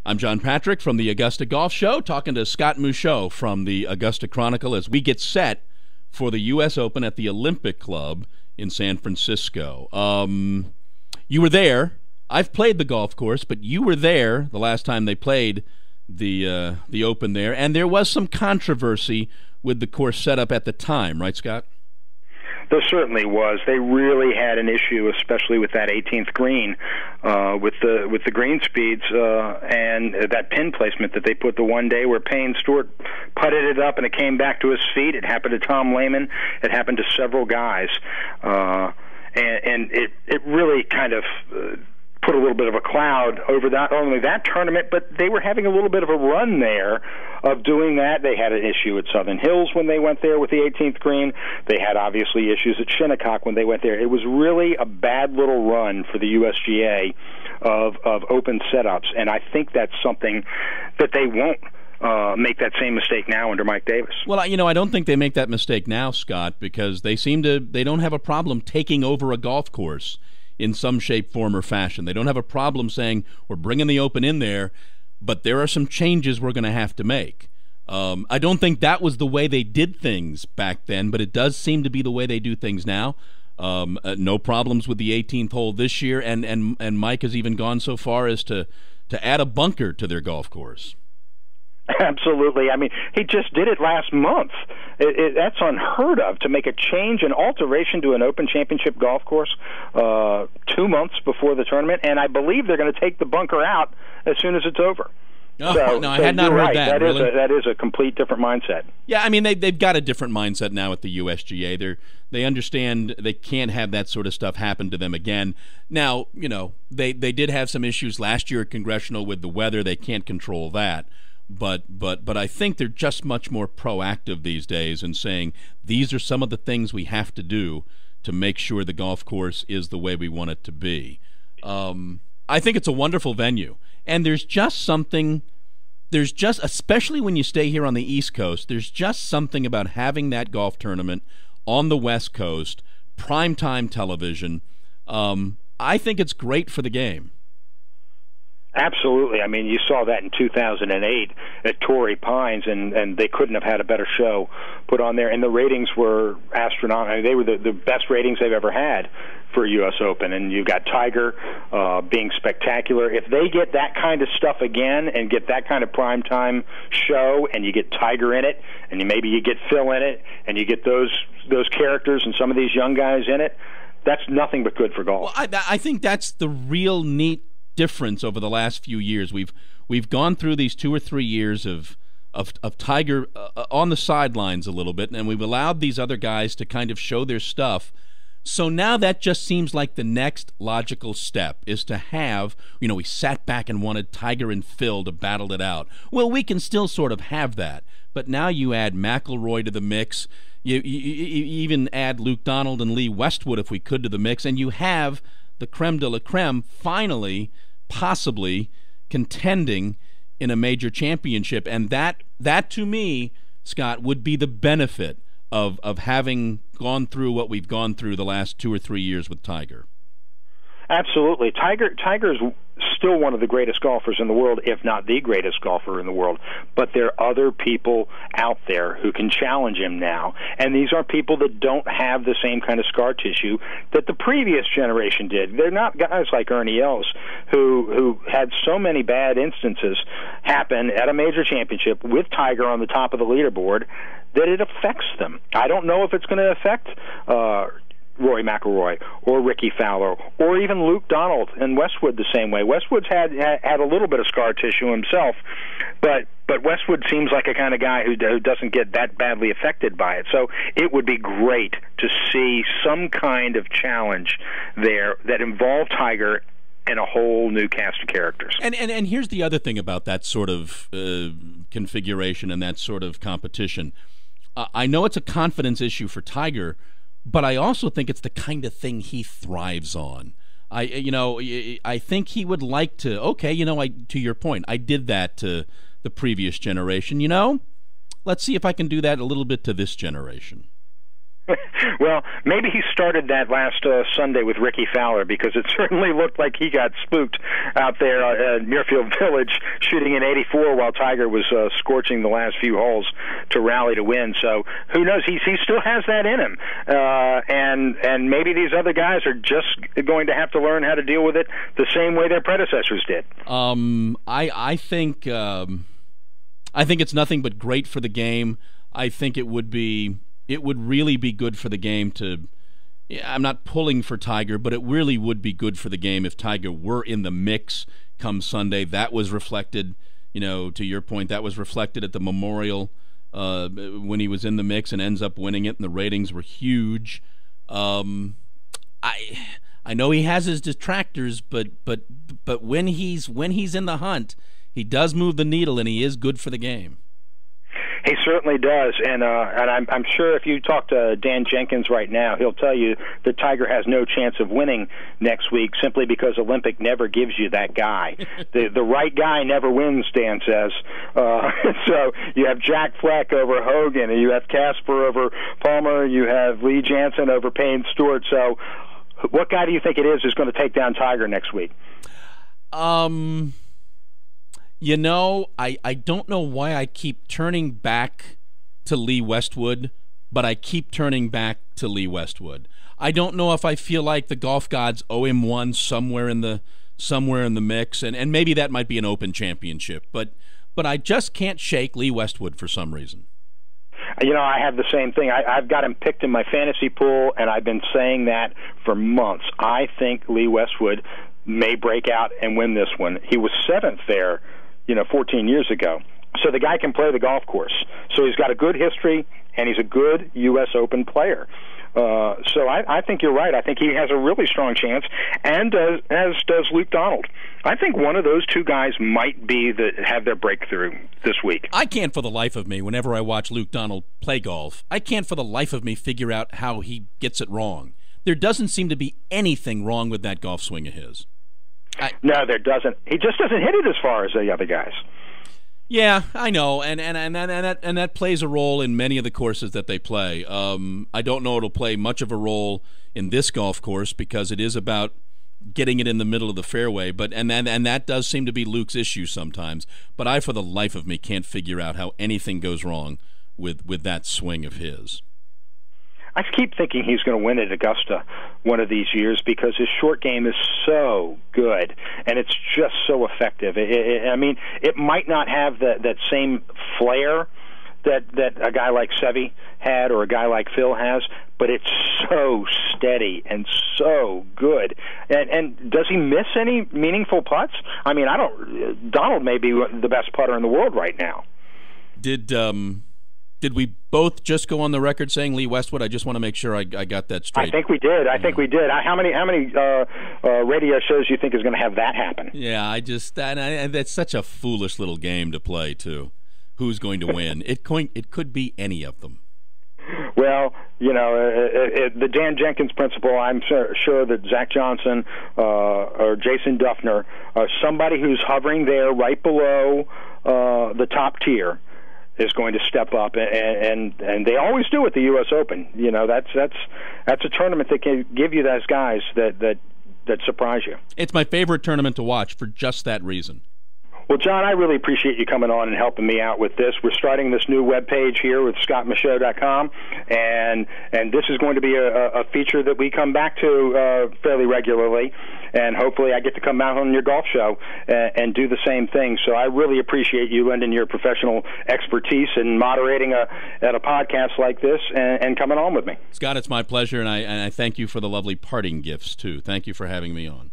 I'm John Patrick from the Augusta Golf Show, talking to Scott Michaux from the Augusta Chronicle as we get set for the U.S. Open at the Olympic Club in San Francisco. You were there. I've played the golf course, but you were there the last time they played the Open there, and there was some controversy with the course setup at the time, right, Scott? There certainly was. They really had an issue, especially with that 18th green, with the green speeds and that pin placement that they put the one day where Payne Stewart putted it up and it came back to his feet. It happened to Tom Lehman. It happened to several guys, and it really kind of put a little bit of a cloud over not only that tournament, but they were having a little bit of a run there of doing that. They had an issue at Southern Hills when they went there with the 18th green. They had obviously issues at Shinnecock when they went there. It was really a bad little run for the USGA of open setups, and I think that's something that they won't make that same mistake now under Mike Davis. Well, I don't think they make that mistake now, Scott, because they don't have a problem taking over a golf course in some shape, form, or fashion. They don't have a problem saying, we're bringing the Open in there, but there are some changes we're going to have to make. I don't think that was the way they did things back then, but it does seem to be the way they do things now. No problems with the 18th hole this year, and Mike has even gone so far as to add a bunker to their golf course. Absolutely. I mean, he just did it last month. That's unheard of, to make a change, an alteration to an Open Championship golf course 2 months before the tournament, and I believe they're going to take the bunker out as soon as it's over. Oh, no, I had not heard that. That is a complete different mindset. Yeah, I mean, they've got a different mindset now at the USGA. They understand they can't have that sort of stuff happen to them again. Now, they did have some issues last year at Congressional with the weather. They can't control that. But I think they're just much more proactive these days in saying these are some of the things we have to do to make sure the golf course is the way we want it to be. I think it's a wonderful venue, and especially when you stay here on the East Coast, there's just something about having that golf tournament on the West Coast, primetime television. I think it's great for the game. Absolutely. I mean, you saw that in 2008 at Torrey Pines, and they couldn't have had a better show put on there. And the ratings were astronomical. They were the best ratings they've ever had for a U.S. Open. And you've got Tiger being spectacular. If they get that kind of stuff again and get that kind of primetime show, and you get Tiger in it, and maybe you get Phil in it, and you get those characters and some of these young guys in it, that's nothing but good for golf. Well, I think that's the real neat difference over the last few years. We've gone through these 2 or 3 years of Tiger on the sidelines a little bit, and we've allowed these other guys to kind of show their stuff. So now that just seems like the next logical step is to have, we sat back and wanted Tiger and Phil to battle it out. Well, we can still sort of have that, but now you add McIlroy to the mix. You even add Luke Donald and Lee Westwood, if we could, to the mix, and you have the creme de la creme finally possibly contending in a major championship. And that to me, Scott, would be the benefit of having gone through what we've gone through the last 2 or 3 years with Tiger. Absolutely. Tiger's still one of the greatest golfers in the world, if not the greatest golfer in the world. But there are other people out there who can challenge him now. And these are people that don't have the same kind of scar tissue that the previous generation did. They're not guys like Ernie Els, who had so many bad instances happen at a major championship with Tiger on the top of the leaderboard that it affects them. I don't know if it's going to affect Rory McIlroy or Ricky Fowler or even Luke Donald and Westwood the same way. Westwood's had a little bit of scar tissue himself, but Westwood seems like a kind of guy who doesn't get that badly affected by it. So it would be great to see some kind of challenge there that involved Tiger and a whole new cast of characters. And here's the other thing about that sort of configuration and that sort of competition. I know it's a confidence issue for Tiger, but I also think it's the kind of thing he thrives on. I think he would like to, to your point, I did that to the previous generation. Let's see if I can do that a little bit to this generation. Well, maybe he started that last Sunday with Ricky Fowler, because it certainly looked like he got spooked out there at Muirfield Village shooting in 84 while Tiger was scorching the last few holes to rally to win. So who knows? He still has that in him. And maybe these other guys are just going to have to learn how to deal with it the same way their predecessors did. I think it's nothing but great for the game. I think it would really be good for the game to, I'm not pulling for Tiger, but it really would be good for the game if Tiger were in the mix come Sunday. That was reflected, to your point, that was reflected at the Memorial when he was in the mix and ends up winning it, and the ratings were huge. I know he has his detractors, but when he's in the hunt, he does move the needle, and he is good for the game. He certainly does, and I'm sure if you talk to Dan Jenkins right now, he'll tell you that Tiger has no chance of winning next week simply because Olympic never gives you that guy. The right guy never wins, Dan says. So you have Jack Fleck over Hogan, and you have Casper over Palmer, you have Lee Jansen over Payne Stewart. So what guy do you think it is who's going to take down Tiger next week? I don't know why I keep turning back to Lee Westwood, but I keep turning back to Lee Westwood. I don't know if I feel like the golf gods owe him one somewhere in the mix, and maybe that might be an Open Championship, but I just can't shake Lee Westwood for some reason. I have the same thing. I've got him picked in my fantasy pool, and I've been saying that for months. I think Lee Westwood may break out and win this one. He was 7th there 14 years ago. So the guy can play the golf course. So he's got a good history, and he's a good U.S. Open player. So I think you're right. I think he has a really strong chance, and as does Luke Donald. I think one of those two guys might have their breakthrough this week. I can't for the life of me, whenever I watch Luke Donald play golf, I can't for the life of me figure out how he gets it wrong. There doesn't seem to be anything wrong with that golf swing of his. No, there doesn't. He just doesn't hit it as far as the other guys. Yeah, I know, and that plays a role in many of the courses that they play. I don't know it'll play much of a role in this golf course because it is about getting it in the middle of the fairway. But and that does seem to be Luke's issue sometimes. But I, for the life of me, can't figure out how anything goes wrong with that swing of his. I keep thinking he's going to win at Augusta one of these years because his short game is so good, and it's just so effective. It might not have that same flair that a guy like Seve had or a guy like Phil has, but it's so steady and so good. And does he miss any meaningful putts? Donald may be the best putter in the world right now. Did we both just go on the record saying Lee Westwood? I just want to make sure I got that straight. I think we did. How many radio shows do you think is going to have that happen? Yeah, that's such a foolish little game to play too. Who's going to win? It could be any of them. Well, the Dan Jenkins principle, I'm sure that Zach Johnson or Jason Duffner, somebody who's hovering there right below the top tier, is going to step up, and they always do at the U.S. Open. That's a tournament that can give you those guys that surprise you. It's my favorite tournament to watch for just that reason. Well, John, I really appreciate you coming on and helping me out with this. We're starting this new webpage here with scottmichaux.com, and this is going to be a feature that we come back to fairly regularly, and hopefully I get to come out on your golf show and do the same thing. So I really appreciate you lending your professional expertise and moderating at a podcast like this and coming on with me. Scott, it's my pleasure, and I thank you for the lovely parting gifts, too. Thank you for having me on.